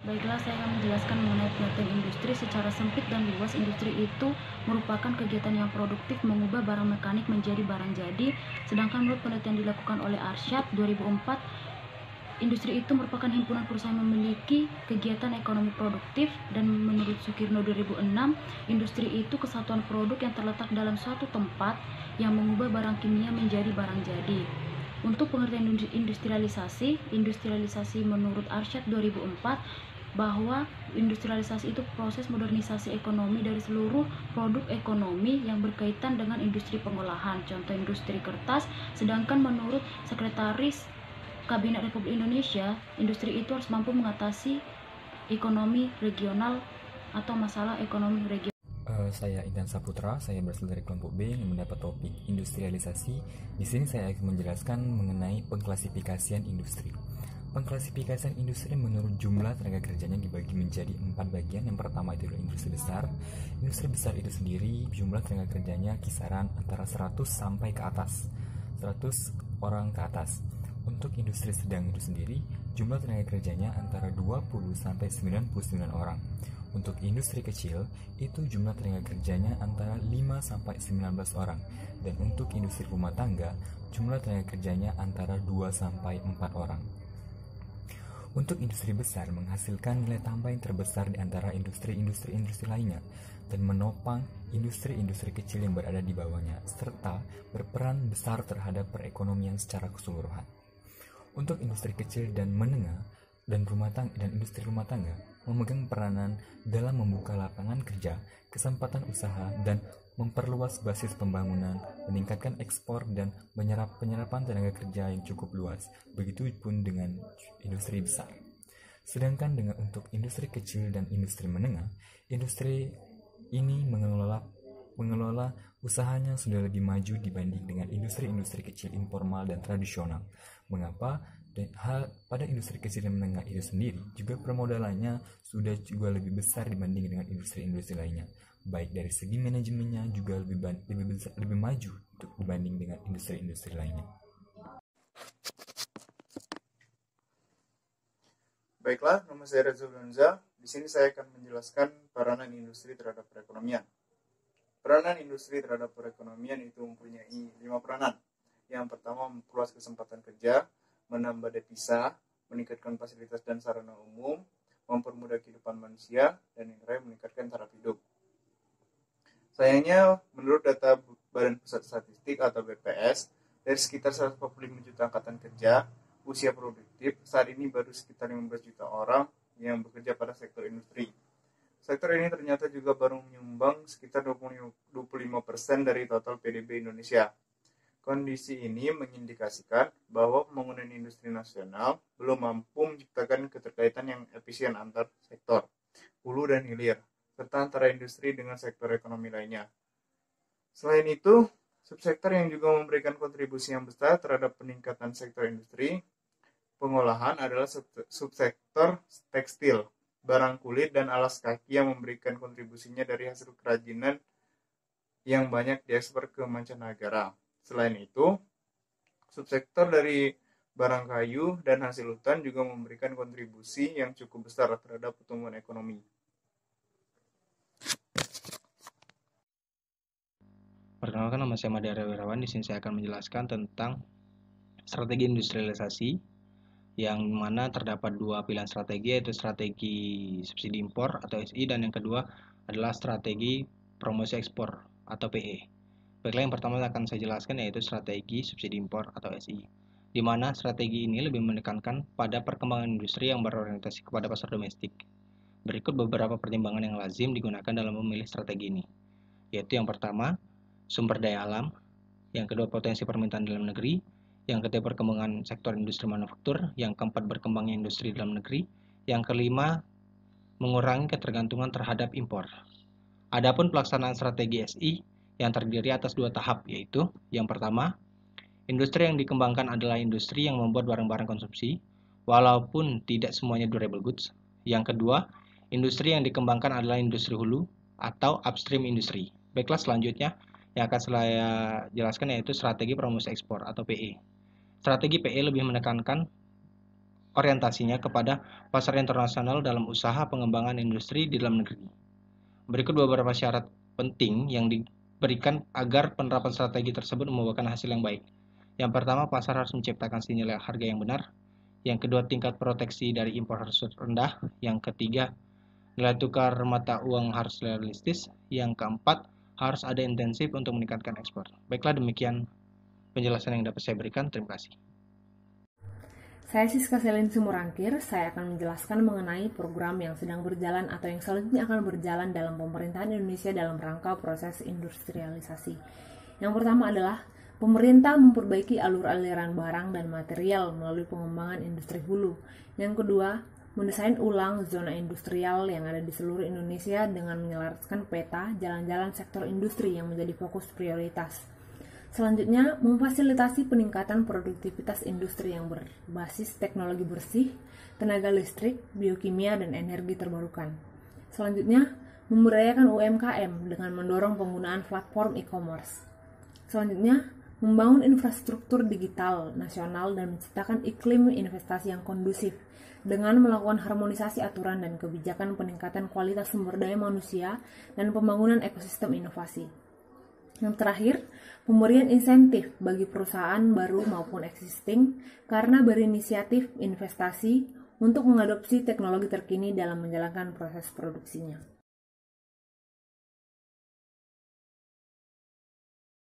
Baiklah, saya akan menjelaskan mengenai pengertian industri secara sempit dan luas. Industri itu merupakan kegiatan yang produktif mengubah barang mekanik menjadi barang jadi. Sedangkan menurut penelitian dilakukan oleh Arsyad 2004, industri itu merupakan himpunan perusahaan yang memiliki kegiatan ekonomi produktif. Dan menurut Sukirno 2006, industri itu kesatuan produk yang terletak dalam suatu tempat yang mengubah barang kimia menjadi barang jadi. Untuk pengertian industrialisasi menurut Arsyad 2004, bahwa industrialisasi itu proses modernisasi ekonomi dari seluruh produk ekonomi yang berkaitan dengan industri pengolahan, contoh industri kertas. Sedangkan menurut Sekretaris Kabinet Republik Indonesia, industri itu harus mampu mengatasi ekonomi regional atau masalah ekonomi regional. Saya Intan Saputra, saya berasal dari kelompok B yang mendapat topik industrialisasi. Di sini saya akan menjelaskan mengenai pengklasifikasian industri. Pengklasifikasian industri menurut jumlah tenaga kerjanya dibagi menjadi 4 bagian. Yang pertama itu adalah industri besar. Industri besar itu sendiri jumlah tenaga kerjanya kisaran antara 100 sampai ke atas, 100 orang ke atas. Untuk industri sedang itu sendiri jumlah tenaga kerjanya antara 20 sampai 99 orang. Untuk industri kecil, itu jumlah tenaga kerjanya antara 5 sampai 19 orang. Dan untuk industri rumah tangga, jumlah tenaga kerjanya antara 2 sampai 4 orang. Untuk industri besar menghasilkan nilai tambah yang terbesar di antara industri-industri lainnya dan menopang industri-industri kecil yang berada di bawahnya, serta berperan besar terhadap perekonomian secara keseluruhan. Untuk industri kecil dan menengah dan industri rumah tangga memegang peranan dalam membuka lapangan kerja, kesempatan usaha, dan memperluas basis pembangunan, meningkatkan ekspor dan penyerapan tenaga kerja yang cukup luas. Begitupun dengan industri besar. Sedangkan untuk industri kecil dan industri menengah, industri ini mengelola usahanya sudah lebih maju dibanding dengan industri-industri kecil informal dan tradisional. Mengapa? Pada industri kecil dan menengah itu sendiri juga permodalannya sudah juga lebih besar dibanding dengan industri-industri lainnya. Baik dari segi manajemennya juga lebih maju untuk dibanding dengan industri-industri lainnya. Baiklah, nama saya Reza Gonza. Di sini saya akan menjelaskan peranan industri terhadap perekonomian. Peranan industri terhadap perekonomian itu mempunyai 5 peranan. Yang pertama, memperluas kesempatan kerja, menambah devisa, meningkatkan fasilitas dan sarana umum, mempermudah kehidupan manusia, dan yang terakhir meningkatkan taraf hidup. Sayangnya, menurut data Badan Pusat Statistik atau BPS, dari sekitar 145 juta angkatan kerja usia produktif, saat ini baru sekitar 15 juta orang yang bekerja pada sektor industri. Sektor ini ternyata juga baru menyumbang sekitar 25% dari total PDB Indonesia. Kondisi ini mengindikasikan bahwa pembangunan industri nasional belum mampu menciptakan keterkaitan yang efisien antar sektor, hulu dan hilir, serta antara industri dengan sektor ekonomi lainnya. Selain itu, subsektor yang juga memberikan kontribusi yang besar terhadap peningkatan sektor industri pengolahan adalah subsektor tekstil, barang kulit, dan alas kaki yang memberikan kontribusinya dari hasil kerajinan yang banyak diekspor ke mancanegara. Selain itu, subsektor dari barang kayu dan hasil hutan juga memberikan kontribusi yang cukup besar terhadap pertumbuhan ekonomi. Perkenalkan, nama saya Madara Wirawan. Di sini saya akan menjelaskan tentang strategi industrialisasi, yang mana terdapat 2 pilihan strategi, yaitu strategi subsidi impor atau SI, dan yang kedua adalah strategi promosi ekspor atau PE. Baiklah, yang pertama akan saya jelaskan yaitu strategi subsidi impor atau SI, di mana strategi ini lebih menekankan pada perkembangan industri yang berorientasi kepada pasar domestik. Berikut beberapa pertimbangan yang lazim digunakan dalam memilih strategi ini, yaitu yang pertama, sumber daya alam, yang kedua potensi permintaan dalam negeri, yang ketiga perkembangan sektor industri manufaktur, yang keempat berkembangnya industri dalam negeri, yang kelima mengurangi ketergantungan terhadap impor. Adapun pelaksanaan strategi SI yang terdiri atas 2 tahap, yaitu yang pertama, industri yang dikembangkan adalah industri yang membuat barang-barang konsumsi, walaupun tidak semuanya durable goods. Yang kedua, industri yang dikembangkan adalah industri hulu atau upstream industry. Baiklah, selanjutnya yang akan saya jelaskan yaitu strategi promosi ekspor atau PE. Strategi PE lebih menekankan orientasinya kepada pasar internasional dalam usaha pengembangan industri di dalam negeri. Berikut beberapa syarat penting yang diberikan agar penerapan strategi tersebut membuahkan hasil yang baik. Yang pertama, pasar harus menciptakan sinyal harga yang benar. Yang kedua, tingkat proteksi dari impor harus rendah. Yang ketiga, nilai tukar mata uang harus realistis. Yang keempat, harus ada intensif untuk meningkatkan ekspor. Baiklah, demikian penjelasan yang dapat saya berikan. Terima kasih. Saya Siska Selin Sumurangkir, saya akan menjelaskan mengenai program yang sedang berjalan atau yang selanjutnya akan berjalan dalam pemerintahan Indonesia dalam rangka proses industrialisasi. Yang pertama adalah pemerintah memperbaiki alur-aliran barang dan material melalui pengembangan industri hulu. Yang kedua, mendesain ulang zona industrial yang ada di seluruh Indonesia dengan menyelaraskan peta jalan-jalan sektor industri yang menjadi fokus prioritas. Selanjutnya, memfasilitasi peningkatan produktivitas industri yang berbasis teknologi bersih, tenaga listrik, biokimia, dan energi terbarukan. Selanjutnya, memberdayakan UMKM dengan mendorong penggunaan platform e-commerce. Selanjutnya, membangun infrastruktur digital nasional dan menciptakan iklim investasi yang kondusif dengan melakukan harmonisasi aturan dan kebijakan peningkatan kualitas sumber daya manusia dan pembangunan ekosistem inovasi. Yang terakhir, pemberian insentif bagi perusahaan baru maupun existing karena berinisiatif investasi untuk mengadopsi teknologi terkini dalam menjalankan proses produksinya.